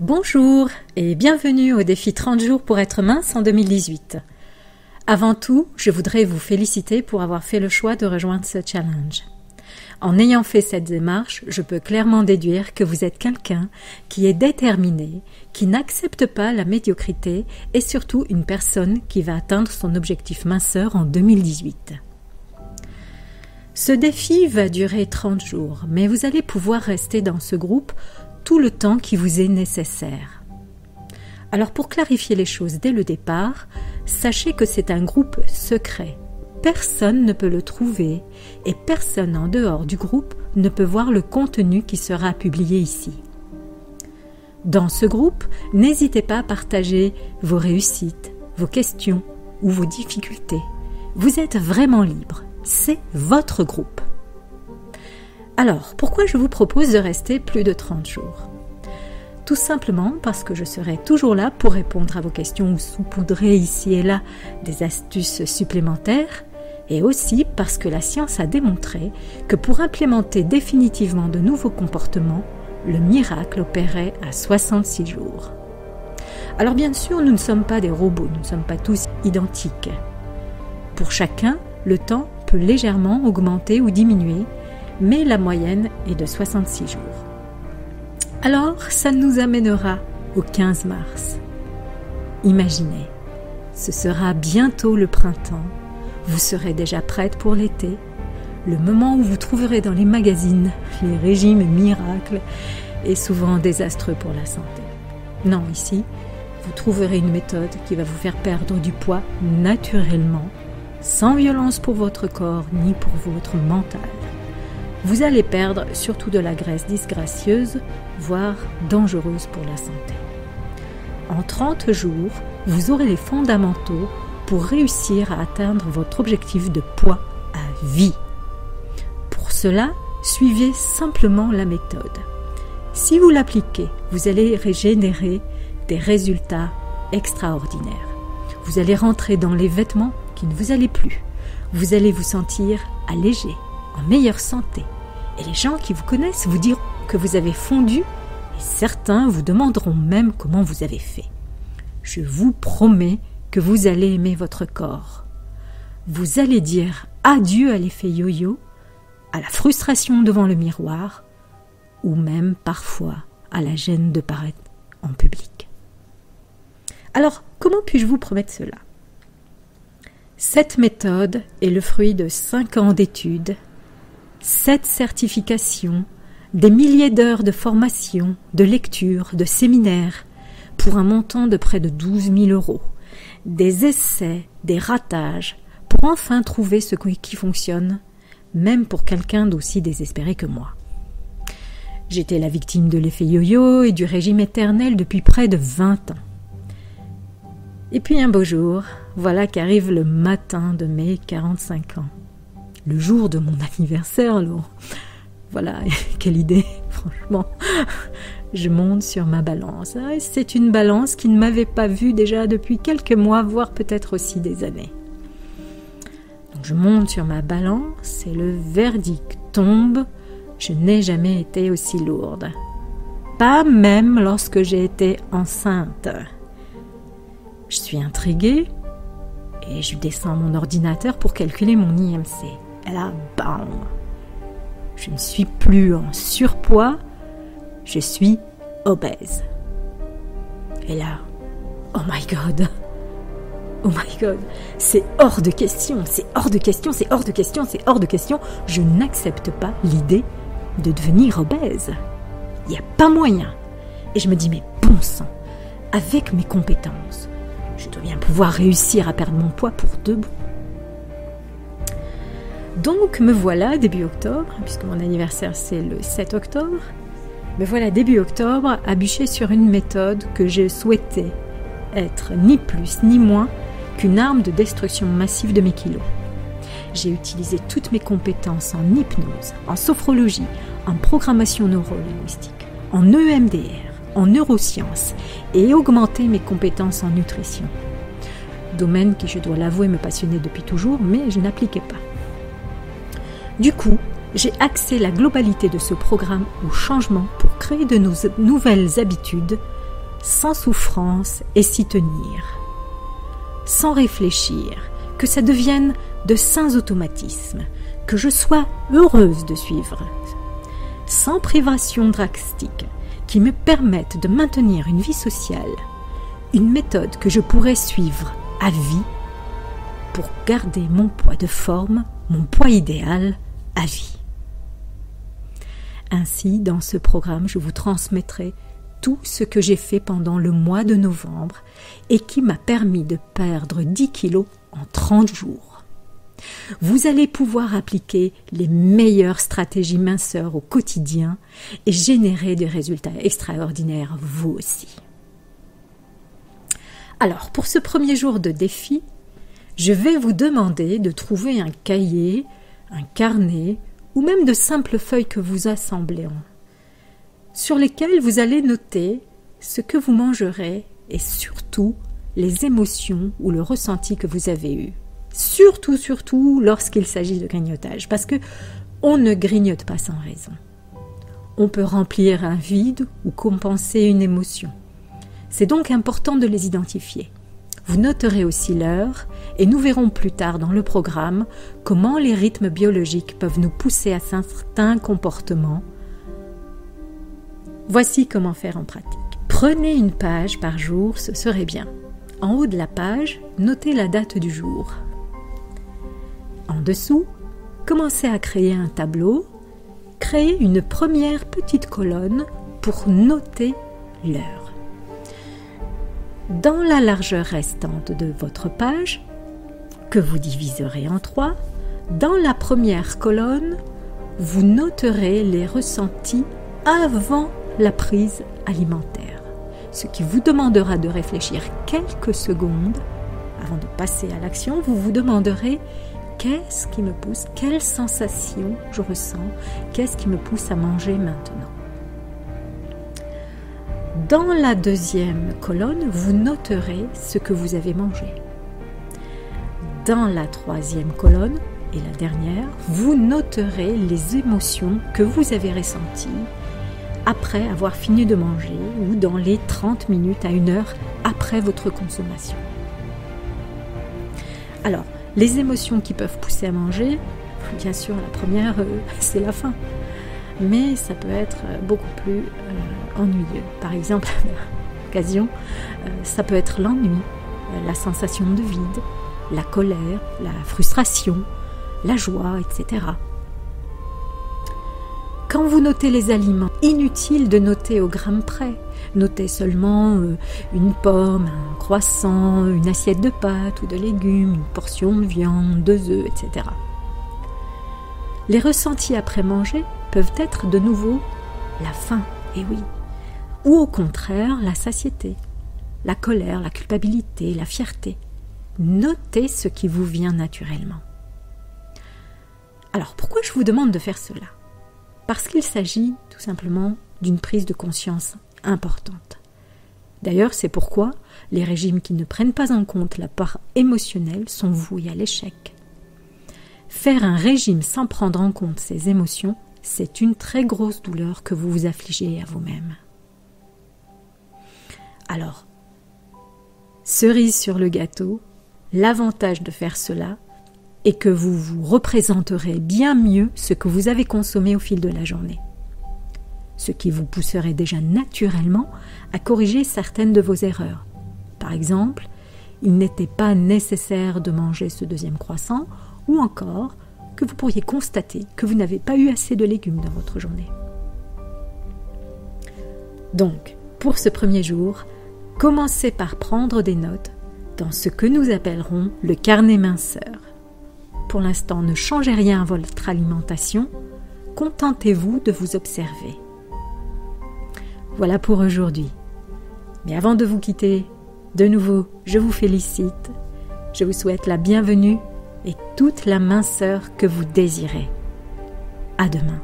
Bonjour et bienvenue au défi 30 jours pour être mince en 2018. Avant tout, je voudrais vous féliciter pour avoir fait le choix de rejoindre ce challenge. En ayant fait cette démarche, je peux clairement déduire que vous êtes quelqu'un qui est déterminé, qui n'accepte pas la médiocrité et surtout une personne qui va atteindre son objectif minceur en 2018. Ce défi va durer 30 jours, mais vous allez pouvoir rester dans ce groupe tout le temps qui vous est nécessaire. Alors pour clarifier les choses dès le départ, sachez que c'est un groupe secret. Personne ne peut le trouver et personne en dehors du groupe ne peut voir le contenu qui sera publié ici. Dans ce groupe, n'hésitez pas à partager vos réussites, vos questions ou vos difficultés. Vous êtes vraiment libre, c'est votre groupe. Alors, pourquoi je vous propose de rester plus de 30 jours ? Tout simplement parce que je serai toujours là pour répondre à vos questions ou saupoudrer ici et là des astuces supplémentaires, et aussi parce que la science a démontré que pour implémenter définitivement de nouveaux comportements, le miracle opérait à 66 jours. Alors bien sûr, nous ne sommes pas des robots, nous ne sommes pas tous identiques. Pour chacun, le temps peut légèrement augmenter ou diminuer, mais la moyenne est de 66 jours. Alors, ça nous amènera au 15 mars. Imaginez, ce sera bientôt le printemps, vous serez déjà prête pour l'été, le moment où vous trouverez dans les magazines les régimes miracles et souvent désastreux pour la santé. Non, ici, vous trouverez une méthode qui va vous faire perdre du poids naturellement, sans violence pour votre corps ni pour votre mental. Vous allez perdre surtout de la graisse disgracieuse, voire dangereuse pour la santé. En 30 jours, vous aurez les fondamentaux pour réussir à atteindre votre objectif de poids à vie. Pour cela, suivez simplement la méthode. Si vous l'appliquez, vous allez générer des résultats extraordinaires. Vous allez rentrer dans les vêtements qui ne vous allaient plus. Vous allez vous sentir allégé, en meilleure santé. Et les gens qui vous connaissent vous diront que vous avez fondu et certains vous demanderont même comment vous avez fait. Je vous promets que vous allez aimer votre corps. Vous allez dire adieu à l'effet yo-yo, à la frustration devant le miroir ou même parfois à la gêne de paraître en public. Alors, comment puis-je vous promettre cela ? Cette méthode est le fruit de 5 ans d'études, 7 certifications, des milliers d'heures de formation, de lecture, de séminaires, pour un montant de près de 12 000 €, des essais, des ratages, pour enfin trouver ce qui fonctionne, même pour quelqu'un d'aussi désespéré que moi. J'étais la victime de l'effet yo-yo et du régime éternel depuis près de 20 ans. Et puis un beau jour, voilà qu'arrive le matin de mes 45 ans. Le jour de mon anniversaire, alors. Voilà, quelle idée, franchement. Je monte sur ma balance. C'est une balance qui ne m'avait pas vue déjà depuis quelques mois, voire peut-être aussi des années. Donc je monte sur ma balance et le verdict tombe. Je n'ai jamais été aussi lourde. Pas même lorsque j'ai été enceinte. Je suis intriguée et je descends mon ordinateur pour calculer mon IMC. Et là, bam! Je ne suis plus en surpoids, je suis obèse. Et là, oh my God! Oh my God! C'est hors de question, c'est hors de question, c'est hors de question, c'est hors de question. Je n'accepte pas l'idée de devenir obèse. Il n'y a pas moyen. Et je me dis, mais bon sang, avec mes compétences, je dois bien pouvoir réussir à perdre mon poids pour de bon. Donc me voilà début octobre, puisque mon anniversaire c'est le 7 octobre, me voilà début octobre à bûcher sur une méthode que je souhaitais être ni plus ni moins qu'une arme de destruction massive de mes kilos. J'ai utilisé toutes mes compétences en hypnose, en sophrologie, en programmation neuro-linguistique, en EMDR, en neurosciences et augmenté mes compétences en nutrition. Domaine qui, je dois l'avouer, me passionnait depuis toujours, mais je n'appliquais pas. Du coup, j'ai axé la globalité de ce programme au changement pour créer de nouvelles habitudes sans souffrance et s'y tenir, sans réfléchir, que ça devienne de sains automatismes, que je sois heureuse de suivre, sans privation drastique, qui me permettent de maintenir une vie sociale, une méthode que je pourrais suivre à vie pour garder mon poids de forme, mon poids idéal à vie. Ainsi, dans ce programme, je vous transmettrai tout ce que j'ai fait pendant le mois de novembre et qui m'a permis de perdre 10 kilos en 30 jours. Vous allez pouvoir appliquer les meilleures stratégies minceurs au quotidien et générer des résultats extraordinaires vous aussi. Alors, pour ce premier jour de défi, je vais vous demander de trouver un cahier, un carnet ou même de simples feuilles que vous assemblez sur lesquelles vous allez noter ce que vous mangerez et surtout les émotions ou le ressenti que vous avez eu. Surtout lorsqu'il s'agit de grignotage, parce que on ne grignote pas sans raison. On peut remplir un vide ou compenser une émotion. C'est donc important de les identifier. Vous noterez aussi l'heure et nous verrons plus tard dans le programme comment les rythmes biologiques peuvent nous pousser à certains comportements. Voici comment faire en pratique. Prenez une page par jour, ce serait bien. En haut de la page, notez la date du jour. En dessous, commencez à créer un tableau, créez une première petite colonne pour noter l'heure. Dans la largeur restante de votre page, que vous diviserez en 3, dans la première colonne, vous noterez les ressentis avant la prise alimentaire, ce qui vous demandera de réfléchir quelques secondes. Avant de passer à l'action, vous vous demanderez qu'est-ce qui me pousse, quelle sensation je ressens, qu'est-ce qui me pousse à manger maintenant. Dans la deuxième colonne, vous noterez ce que vous avez mangé. Dans la troisième colonne, et la dernière, vous noterez les émotions que vous avez ressenties après avoir fini de manger ou dans les 30 minutes à 1 heure après votre consommation. Alors, les émotions qui peuvent pousser à manger, bien sûr, la première, c'est la faim. Mais ça peut être beaucoup plus ennuyeux. Par exemple, à l'occasion, ça peut être l'ennui, la sensation de vide, la colère, la frustration, la joie, etc. Quand vous notez les aliments, inutile de noter au gramme près. Notez seulement une pomme, un croissant, une assiette de pâtes ou de légumes, une portion de viande, 2 œufs, etc. Les ressentis après manger peuvent être de nouveau la faim, et oui, ou au contraire la satiété, la colère, la culpabilité, la fierté. Notez ce qui vous vient naturellement. Alors pourquoi je vous demande de faire cela ? Parce qu'il s'agit tout simplement d'une prise de conscience importante. D'ailleurs, c'est pourquoi les régimes qui ne prennent pas en compte la part émotionnelle sont voués à l'échec. Faire un régime sans prendre en compte ses émotions, c'est une très grosse douleur que vous vous affligez à vous-même. Alors, cerise sur le gâteau, l'avantage de faire cela est que vous vous représenterez bien mieux ce que vous avez consommé au fil de la journée. Ce qui vous pousserait déjà naturellement à corriger certaines de vos erreurs. Par exemple, il n'était pas nécessaire de manger ce 2e croissant, ou encore que vous pourriez constater que vous n'avez pas eu assez de légumes dans votre journée. Donc, pour ce premier jour, commencez par prendre des notes dans ce que nous appellerons le carnet minceur. Pour l'instant, ne changez rien à votre alimentation, contentez-vous de vous observer. Voilà pour aujourd'hui. Mais avant de vous quitter, de nouveau, je vous félicite. Je vous souhaite la bienvenue et toute la minceur que vous désirez. À demain.